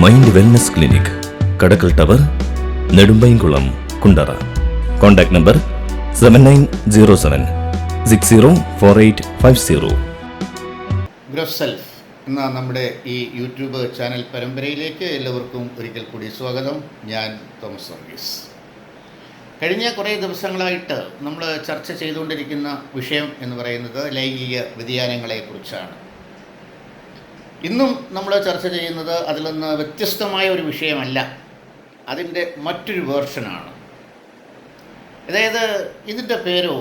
Mind wellness clinic, Kadakkal tower, Nedumbainkulam, Kundara. Contact number 7907604850. Grow self എന്ന നമ്മുടെ ഈ യൂട്യൂബ് ചാനൽ പരമ്പരയിലേക്ക് എല്ലാവർക്കും ഒരിക്കൽ കൂടി സ്വാഗതം. ഞാൻ തോമസ് വർഗീസ്. കഴിഞ്ഞ കുറേ ദിവസങ്ങളായിട്ട് നമ്മൾ ചർച്ച ചെയ്തുകൊണ്ടിരിക്കുന്ന വിഷയം എന്ന് പറയുന്നത് ലൈംഗിക വ്യതിയാനങ്ങളെക്കുറിച്ചാണ്. ഇന്നും നമ്മൾ ചർച്ച ചെയ്യുന്നത് അതിൽ നിന്ന് വ്യത്യസ്തമായ ഒരു വിഷയമല്ല, അതിൻ്റെ മറ്റൊരു വേർഷനാണ്. അതായത് ഇതിൻ്റെ പേരോ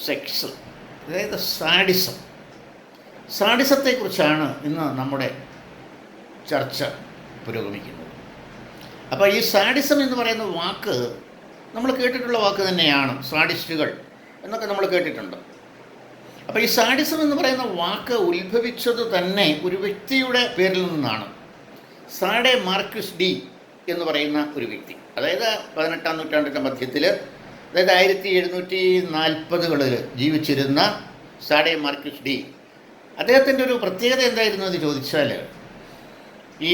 സെക്സ്, അതായത് സാഡിസം. സാഡിസത്തെക്കുറിച്ചാണ് ഇന്ന് നമ്മുടെ ചർച്ച പുരോഗമിക്കുന്നത്. അപ്പോൾ ഈ സാഡിസം എന്ന് പറയുന്ന വാക്ക് നമ്മൾ കേട്ടിട്ടുള്ള വാക്ക് തന്നെയാണ്. സാഡിസ്റ്റുകൾ എന്നൊക്കെ നമ്മൾ കേട്ടിട്ടുണ്ട്. അപ്പോൾ ഈ സാഡിസം എന്ന് പറയുന്ന വാക്ക് ഉത്ഭവിച്ചത് തന്നെ ഒരു വ്യക്തിയുടെ പേരിൽ നിന്നാണ്. സാഡെ മാർക്വിസ് ഡി എന്ന് പറയുന്ന ഒരു വ്യക്തി, അതായത് 18-ാം നൂറ്റാണ്ടിൻ്റെ മധ്യത്തിൽ, അതായത് 1740-കളിൽ ജീവിച്ചിരുന്ന സാഡെ മാർക്വിസ് ഡി. അദ്ദേഹത്തിൻ്റെ ഒരു പ്രത്യേകത എന്തായിരുന്നു എന്ന് ചോദിച്ചാൽ, ഈ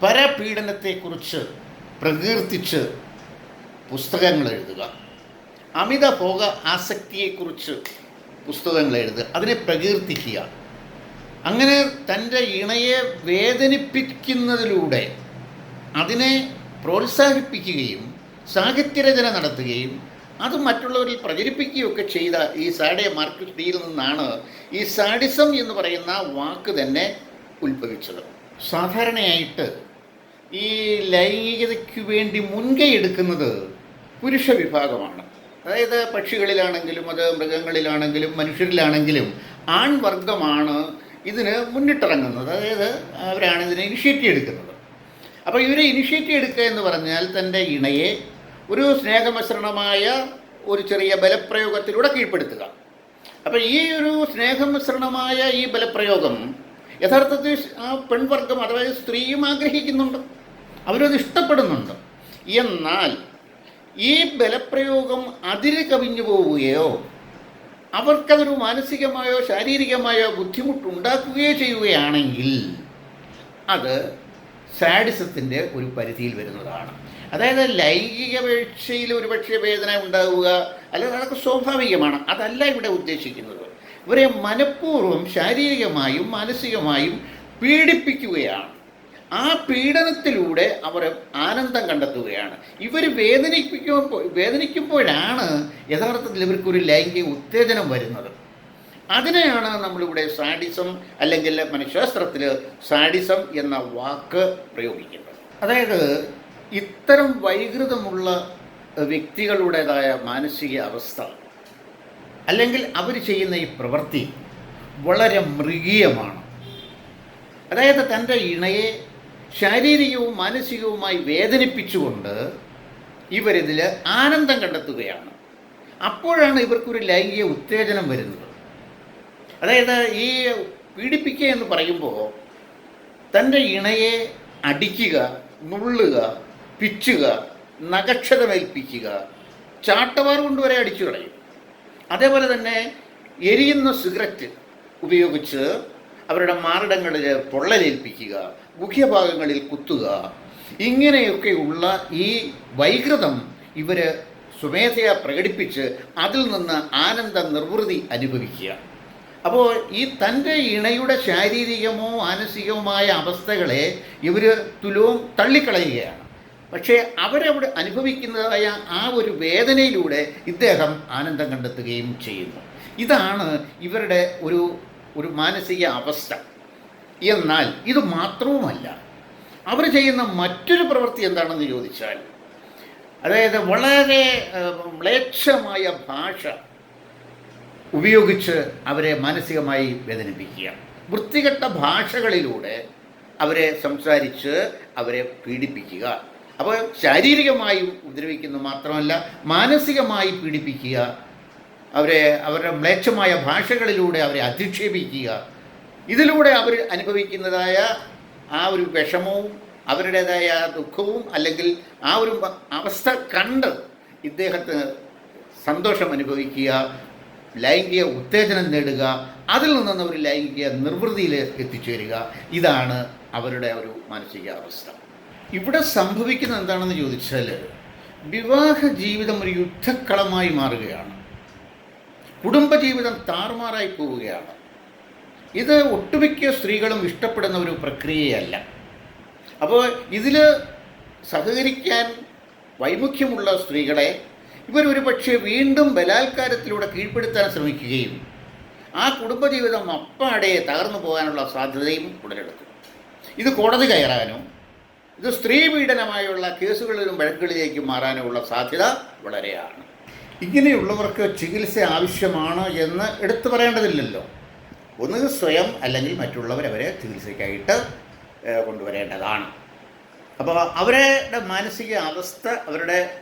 പരപീഡനത്തെക്കുറിച്ച് പ്രകീർത്തിച്ച് പുസ്തകങ്ങൾ എഴുതുക, അമിത ഭോഗ ആസക്തിയെക്കുറിച്ച് പുസ്തകങ്ങൾ എഴുതുക, അതിനെ പ്രകീർത്തിക്കുക, അങ്ങനെ തൻ്റെ ഇണയെ വേദനിപ്പിക്കുന്നതിലൂടെ അതിനെ പ്രോത്സാഹിപ്പിക്കുകയും സാഹിത്യരചന നടത്തുകയും അത് മറ്റുള്ളവരിൽ പ്രചരിപ്പിക്കുകയൊക്കെ ചെയ്ത ഈ സാഡെ മാർക്വിസ് ഡിയിൽ നിന്നാണ് ഈ സാഡിസം എന്ന് പറയുന്ന വാക്ക് തന്നെ ഉത്ഭവിച്ചത്. സാധാരണയായിട്ട് ഈ ലൈംഗികതയ്ക്ക് വേണ്ടി മുൻകൈ എടുക്കുന്നത് പുരുഷ വിഭാഗമാണ്. അതായത് പക്ഷികളിലാണെങ്കിലും അത് മൃഗങ്ങളിലാണെങ്കിലും മനുഷ്യരിലാണെങ്കിലും ആൺവർഗമാണ് ഇതിന് മുന്നിട്ടിറങ്ങുന്നത്. അതായത് അവരാണ് ഇതിനെ ഇനിഷ്യേറ്റീവ് എടുക്കുന്നത്. അപ്പോൾ ഇവരെ ഇനിഷ്യേറ്റീവ് എടുക്കുക എന്ന് പറഞ്ഞാൽ തൻ്റെ ഇണയെ ഒരു സ്നേഹമിശ്രണമായ ഒരു ചെറിയ ബലപ്രയോഗത്തിലൂടെ കീഴ്പ്പെടുത്തുക. അപ്പോൾ ഈ ഒരു സ്നേഹമിശ്രണമായ ഈ ബലപ്രയോഗം യഥാർത്ഥത്തിൽ ആ പെൺവർഗം അഥവാ സ്ത്രീയും ആഗ്രഹിക്കുന്നുണ്ട്, അവരത് ഇഷ്ടപ്പെടുന്നുണ്ട്. എന്നാൽ ഈ ബലപ്രയോഗം അതിര് കവിഞ്ഞു പോവുകയോ അവർക്കതൊരു മാനസികമായോ ശാരീരികമായോ ബുദ്ധിമുട്ടുണ്ടാക്കുകയോ ചെയ്യുകയാണെങ്കിൽ അത് സാഡിസത്തിൻ്റെ ഒരു പരിധിയിൽ വരുന്നതാണ്. അതായത് ലൈംഗിക വീഴ്ചയിൽ ഒരുപക്ഷെ വേദന ഉണ്ടാവുക, അല്ലെങ്കിൽ അതൊക്കെ സ്വാഭാവികമാണ്, അതല്ല ഇവിടെ ഉദ്ദേശിക്കുന്നത്. ഇവരെ മനഃപൂർവ്വം ശാരീരികമായും മാനസികമായും പീഡിപ്പിക്കുകയാണ്. ആ പീഡനത്തിലൂടെ അവർ ആനന്ദം കണ്ടെത്തുകയാണ്. ഇവർ വേദനിക്കുമ്പോഴാണ് യഥാർത്ഥത്തിൽ ഇവർക്കൊരു ലൈംഗിക ഉത്തേജനം വരുന്നത്. അതിനെയാണ് നമ്മളിവിടെ സാഡിസം, അല്ലെങ്കിൽ മനഃശാസ്ത്രത്തിൽ സാഡിസം എന്ന വാക്ക് പ്രയോഗിക്കുന്നത്. അതായത് ഇത്തരം വൈകൃതമുള്ള വ്യക്തികളുടേതായ മാനസിക അവസ്ഥ, അല്ലെങ്കിൽ അവർ ചെയ്യുന്ന ഈ പ്രവൃത്തി വളരെ മൃഗീയമാണ്. അതായത് തൻ്റെ ഇണയെ ശാരീരികവും മാനസികവുമായി വേദനിപ്പിച്ചുകൊണ്ട് ഇവരിതിൽ ആനന്ദം കണ്ടെത്തുകയാണ്. അപ്പോഴാണ് ഇവർക്കൊരു ലൈംഗിക ഉത്തേജനം വരുന്നത്. അതായത് ഈ പീഡിപ്പിക്കുക എന്ന് പറയുമ്പോൾ തൻ്റെ ഇണയെ അടിക്കുക, നുള്ളുക, പിച്ചുക, നഖക്ഷതമേൽപ്പിക്കുക, ചാട്ടവാർ കൊണ്ടുവരെ അടിച്ചു കളയും. അതേപോലെ തന്നെ എരിയുന്ന സിഗരറ്റ് ഉപയോഗിച്ച് അവരുടെ മാറിടങ്ങളിൽ പൊള്ളലേൽപ്പിക്കുക, ഗുഹ്യഭാഗങ്ങളിൽ കുത്തുക, ഇങ്ങനെയൊക്കെയുള്ള ഈ വൈകൃതം ഇവർ സ്വമേധയാ പ്രകടിപ്പിച്ച് അതിൽ നിന്ന് ആനന്ദ നിർവൃതി അനുഭവിക്കുക. അപ്പോൾ ഈ തൻ്റെ ഇണയുടെ ശാരീരികമോ മാനസികവുമായ അവസ്ഥകളെ ഇവർ തുലവും തള്ളിക്കളയുകയാണ്. പക്ഷേ അവരവിടെ അനുഭവിക്കുന്നതായ ആ ഒരു വേദനയിലൂടെ ഇദ്ദേഹം ആനന്ദം കണ്ടെത്തുകയും ചെയ്യുന്നു. ഇതാണ് ഇവരുടെ ഒരു മാനസിക അവസ്ഥ. എന്നാൽ ഇത് മാത്രവുമല്ല, അവർ ചെയ്യുന്ന മറ്റൊരു പ്രവൃത്തി എന്താണെന്ന് ചോദിച്ചാൽ, അതായത് വളരെ മ്ലേച്ഛമായ ഭാഷ ഉപയോഗിച്ച് അവരെ മാനസികമായി വേദനിപ്പിക്കുക. വൃത്തികെട്ട ഭാഷകളിലൂടെ അവരെ സംസാരിച്ച് അവരെ പീഡിപ്പിക്കുക. അപ്പോൾ ശാരീരികമായും ഉപദ്രവിക്കുന്നു മാത്രമല്ല, മാനസികമായി പീഡിപ്പിക്കുക, അവരുടെ മ്ലേച്ഛമായ ഭാഷകളിലൂടെ അവരെ അധിക്ഷേപിക്കുക. ഇതിലൂടെ അവർ അനുഭവിക്കുന്നതായ ആ ഒരു വിഷമവും അവരുടേതായ ദുഃഖവും, അല്ലെങ്കിൽ ആ ഒരു അവസ്ഥ കണ്ട് ഇദ്ദേഹത്തിന് സന്തോഷം അനുഭവിക്കുക, ലൈംഗിക ഉത്തേജനം നേടുക, അതിൽ നിന്ന് ഒരു ലൈംഗിക നിർവൃതിയിൽ എത്തിച്ചേരുക. ഇതാണ് അവരുടെ ഒരു മാനസികാവസ്ഥ. ഇവിടെ സംഭവിക്കുന്നത് എന്താണെന്ന് ചോദിച്ചാൽ, വിവാഹ ജീവിതം ഒരു യുദ്ധക്കളമായി മാറുകയാണ്. കുടുംബജീവിതം താറുമാറായി പോവുകയാണ്. ഇത് ഒട്ടുമിക്ക സ്ത്രീകളും ഇഷ്ടപ്പെടുന്ന ഒരു പ്രക്രിയയല്ല. അപ്പോൾ ഇതിൽ സഹകരിക്കാൻ വൈമുഖ്യമുള്ള സ്ത്രീകളെ ഇവരൊരു പക്ഷേ വീണ്ടും ബലാത്കാരത്തിലൂടെ കീഴ്പ്പെടുത്താൻ ശ്രമിക്കുകയും ആ കുടുംബജീവിതം അപ്പാടെ തകർന്നു പോകാനുള്ള സാധ്യതയും ഉടലെടുക്കും. ഇത് കോടതി കയറാനോ ഇത് സ്ത്രീ പീഡനമായുള്ള കേസുകളിലും വഴക്കുകളിലേക്കും മാറാനോ ഉള്ള സാധ്യത വളരെയാണ്. ഇങ്ങനെയുള്ളവർക്ക് ചികിത്സ ആവശ്യമാണ് എന്ന് എടുത്തു പറയേണ്ടതില്ലല്ലോ. ഒന്നുകിൽ സ്വയം അല്ലെങ്കിൽ മറ്റുള്ളവരവരെ ചികിത്സയ്ക്കായിട്ട് കൊണ്ടുവരേണ്ടതാണ്. അപ്പോൾ അവരുടെ മാനസിക അവസ്ഥ, അവരുടെ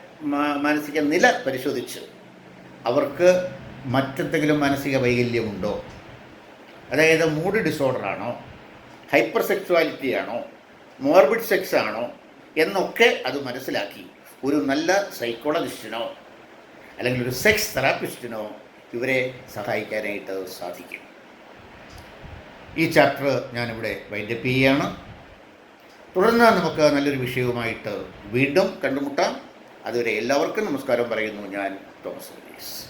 മാനസിക നില പരിശോധിച്ച് അവർക്ക് മറ്റെന്തെങ്കിലും മാനസിക വൈകല്യമുണ്ടോ, അതായത് മൂഡ് ഡിസോർഡറാണോ, ഹൈപ്പർ സെക്സ്വാലിറ്റി ആണോ, മോർബിഡ് സെക്സ് ആണോ എന്നൊക്കെ അത് മനസ്സിലാക്കി ഒരു നല്ല സൈക്കോളജിസ്റ്റിനോ അല്ലെങ്കിൽ ഒരു സെക്സ് തെറാപ്പിസ്റ്റിനോ ഇവരെ സഹായിക്കാനായിട്ട് സാധിക്കും. ഈ ചാപ്റ്റർ ഞാനിവിടെ വൈൻഡപ്പ് ചെയ്യുകയാണ്. തുടർന്ന് നമുക്ക് നല്ലൊരു വിഷയവുമായിട്ട് വീണ്ടും കണ്ടുമുട്ടാം. അതുവരെ എല്ലാവർക്കും നമസ്കാരം പറയുന്നു. ഞാൻ തോമസ് വർഗീസ്.